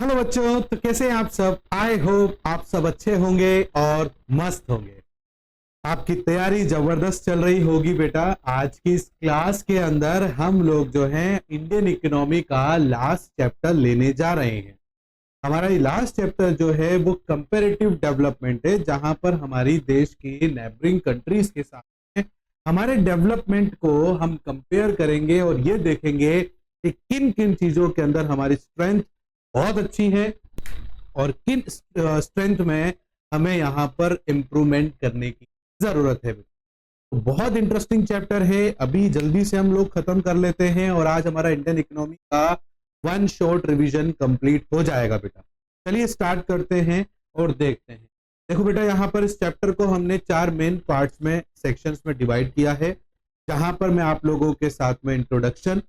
Hello बच्चों, तो कैसे हैं आप सब। आई होप आप सब अच्छे होंगे और मस्त होंगे। आपकी तैयारी जबरदस्त चल रही होगी बेटा। आज की इस क्लास के अंदर हम लोग जो हैं इंडियन इकोनॉमी का लास्ट चैप्टर लेने जा रहे हैं। हमारा ये लास्ट चैप्टर जो है वो कंपैरेटिव डेवलपमेंट है, जहां पर हमारी देश की नेबरिंग कंट्रीज के साथ में हमारे डेवलपमेंट को हम कंपेयर करेंगे और ये देखेंगे कि किन किन चीजों के अंदर हमारी स्ट्रेंथ बहुत अच्छी है और किन स्ट्रेंथ में हमें यहाँ पर इम्प्रूवमेंट करने की जरूरत है। तो बहुत इंटरेस्टिंग चैप्टर है, अभी जल्दी से हम लोग खत्म कर लेते हैं और आज हमारा इंडियन इकोनॉमी का वन शॉर्ट रिवीजन कंप्लीट हो जाएगा बेटा। चलिए स्टार्ट करते हैं और देखते हैं। देखो बेटा, यहाँ पर इस चैप्टर को हमने 4 मेन पार्ट्स में सेक्शंस में डिवाइड किया है, जहां पर मैं आप लोगों के साथ में इंट्रोडक्शन,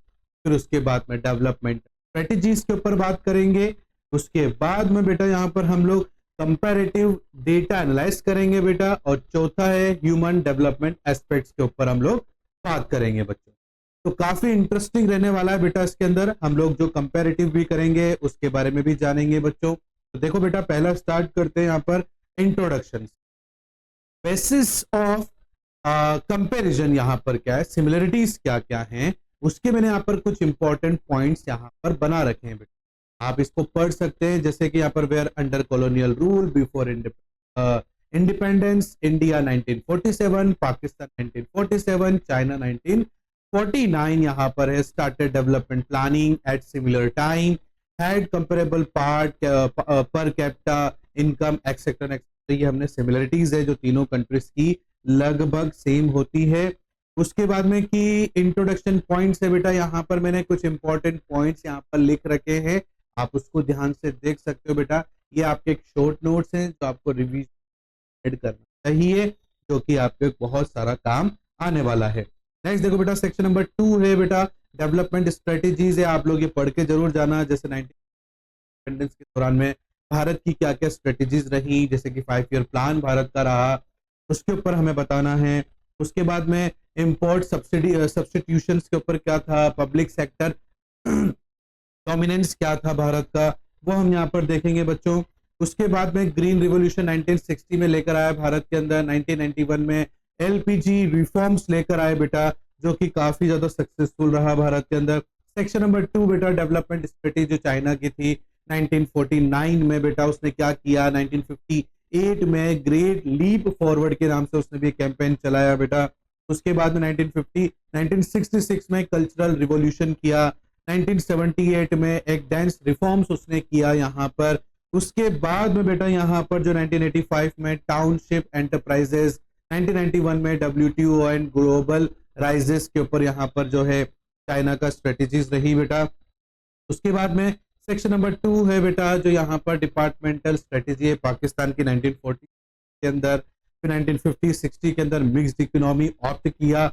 फिर उसके बाद में डेवलपमेंट स्ट्रेटेजीज के ऊपर बात करेंगे। उसके बाद में बेटा यहाँ पर हम लोग कंपैरेटिव डेटा एनालाइज करेंगे बेटा, और चौथा है ह्यूमन डेवलपमेंट एस्पेक्ट्स के ऊपर हम लोग बात करेंगे बच्चों। तो काफी इंटरेस्टिंग रहने वाला है बेटा। इसके अंदर हम लोग जो कंपैरेटिव भी करेंगे उसके बारे में भी जानेंगे बच्चों। तो देखो बेटा, पहला स्टार्ट करते हैं यहाँ पर इंट्रोडक्शन। बेसिस ऑफ कंपैरिजन यहाँ पर क्या है, सिमिलरिटीज क्या क्या हैं, उसके मैंने यहाँ पर कुछ इंपॉर्टेंट पॉइंट्स यहाँ पर बना रखे हैं बेटा। आप इसको पढ़ सकते हैं, जैसे कि यहाँ पर were under colonial rule before independence, India 1947, Pakistan 1947, China 1949 यहाँ पर है। Started development planning at similar time, had comparable part per capita income etcetera. ये हमने सिमिलरिटीज है जो तीनों कंट्रीज की लगभग सेम होती है। उसके बाद में कि इंट्रोडक्शन पॉइंट्स है बेटा, यहाँ पर मैंने कुछ इंपॉर्टेंट पॉइंट्स यहाँ पर लिख रखे हैं, आप उसको ध्यान से देख सकते हो बेटा। ये आपके एक शॉर्ट नोट्स हैं जो आपको रिवीजन करना चाहिए, जो कि आपके बहुत सारा काम आने वाला है। नेक्स्ट देखो बेटा, सेक्शन नंबर 2 है बेटा डेवलपमेंट स्ट्रेटेजीज है। आप लोग ये पढ़ के जरूर जाना, जैसे 19 के दौरान में भारत की क्या क्या स्ट्रेटेजीज रही, जैसे कि 5 ईयर प्लान भारत का रहा, उसके ऊपर हमें बताना है। उसके बाद में इंपोर्ट सब्स्टिट्यूशन के ऊपर क्या था, पब्लिक सेक्टर डोमिनेंस क्या था भारत का, वो हम यहाँ पर देखेंगे बच्चों। उसके बाद में ग्रीन रिवॉल्यूशन 1960 में लेकर आया भारत के अंदर। 1991 में एलपीजी रिफॉर्म्स लेकर आए बेटा, जो कि काफी ज्यादा सक्सेसफुल रहा भारत के अंदर। सेक्शन नंबर 2 बेटा डेवलपमेंट स्ट्रेटेजी जो चाइना की थी 1949 में बेटा, उसने क्या किया, 1958 में ग्रेट लीप फॉरवर्ड के नाम से उसने भी कैंपेन चलाया बेटा। उसके बाद में 1966 में कल्चरल रिवॉल्यूशन किया। 1978 में एक डांस रिफॉर्म्स उसने किया यहाँ पर। उसके बाद में बेटा यहाँ पर जो 1985 में टाउनशिप एंटरप्राइजेस, 1991 में डब्ल्यूटीओ एंड ग्लोबल राइजेस के ऊपर यहाँ पर जो है चाइना का स्ट्रेटेजीज रही बेटा। उसके बाद में सेक्शन नंबर 2 है बेटा जो यहाँ पर डिपार्टमेंटल स्ट्रेटेजी है पाकिस्तान की 1940 के अंदर। फिर 1950-60 के अंदर मिक्स्ड इकोनॉमी ऑप्ट किया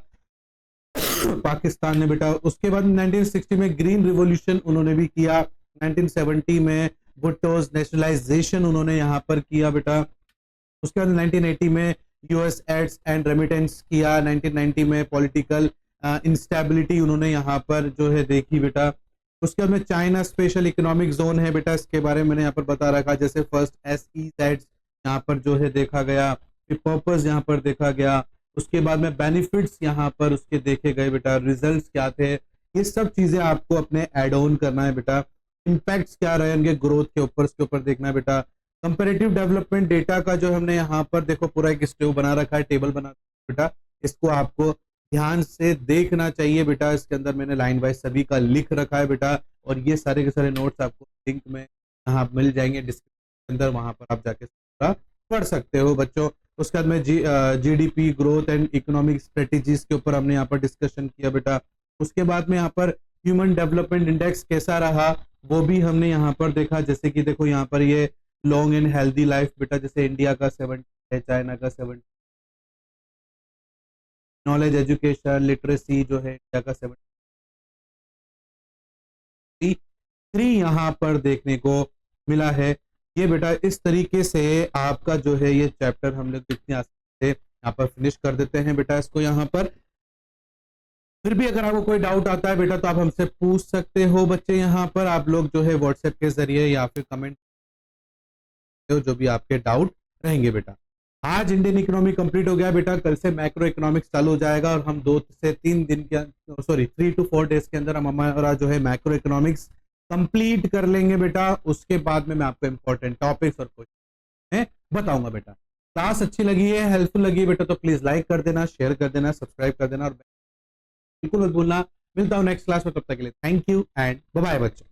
पाकिस्तान ने बेटा। उसके बाद 1960 में ग्रीन रिवॉल्यूशन उन्होंने भी किया। 1970 में भुट्टोज नेशनलाइजेशन उन्होंने यहाँ पर किया बेटा। उसके बाद 1980 में यूएस एड्स एंड रेमिटेंस किया। 1990 में पॉलिटिकल इंस्टेबिलिटी उन्होंने यहाँ पर जो है देखी बेटा। उसके बाद में चाइना स्पेशल इकोनॉमिक जोन है बेटा, इसके बारे में मैंने यहाँ पर बता रखा, जैसे फर्स्ट SEZ यहाँ पर जो है देखा गया, फिर पर्पस यहाँ पर देखा गया। उसके बाद में बेनिफिट्स यहाँ पर उसके देखे गए बेटा, रिजल्ट्स क्या थे, ये सब चीजें आपको अपने एड ऑन करना है बेटा। इम्पैक्ट्स क्या रहे उनके ग्रोथ के ऊपर, इसके ऊपर देखना है बेटा। कंपैरेटिव डेवलपमेंट डेटा का जो हमने यहाँ पर देखो पूरा एक स्टेव बना रखा है, टेबल बना बेटा, इसको आपको ध्यान से देखना चाहिए बेटा। इसके अंदर मैंने लाइन वाइज सभी का लिख रखा है बेटा, और ये सारे के सारे नोट्स आपको लिंक में यहाँ मिल जाएंगे डिस्क्रिप्शन के अंदर, वहां पर आप जाके पढ़ सकते हो बच्चों। उसके बाद में GDP growth and economic strategies के ऊपर हमने यहाँ पर डिस्कशन किया बेटा। उसके बाद में यहाँ पर ह्यूमन डेवलपमेंट इंडेक्स कैसा रहा वो भी हमने यहाँ पर देखा, जैसे कि देखो यहाँ पर ये लॉन्ग एंड हेल्दी लाइफ बेटा, जैसे इंडिया का 70 है, चाइना का 70, नॉलेज एजुकेशन लिटरेसी जो है इंडिया का 73 यहाँ पर देखने को मिला है। ये बेटा इस तरीके से आपका जो है ये चैप्टर हम लोग कितनी आसानी से यहाँ पर फिनिश कर देते हैं बेटा इसको यहाँ पर। फिर भी अगर आपको कोई डाउट आता है बेटा तो आप हमसे पूछ सकते हो बच्चे। यहाँ पर आप लोग जो है व्हाट्सएप के जरिए या फिर कमेंट, जो भी आपके डाउट रहेंगे बेटा। आज इंडियन इकोनॉमी कंप्लीट हो गया बेटा, कल से मैक्रो इकोनॉमिक्स चालू हो जाएगा और हम 2 से 3 दिन के, सॉरी 3 to 4 डेज के अंदर हम हमारा जो है मैक्रो इकोनॉमिक्स कंप्लीट कर लेंगे बेटा। उसके बाद में मैं आपको इंपॉर्टेंट टॉपिक्स और क्वेश्चन बताऊंगा बेटा। क्लास अच्छी लगी है, हेल्पफुल लगी है बेटा तो प्लीज लाइक कर देना, शेयर कर देना, सब्सक्राइब कर देना और बिल्कुल मत भूलना। मिलता हूं नेक्स्ट क्लास में, तब तक के लिए thank you and bye bye बच्चों।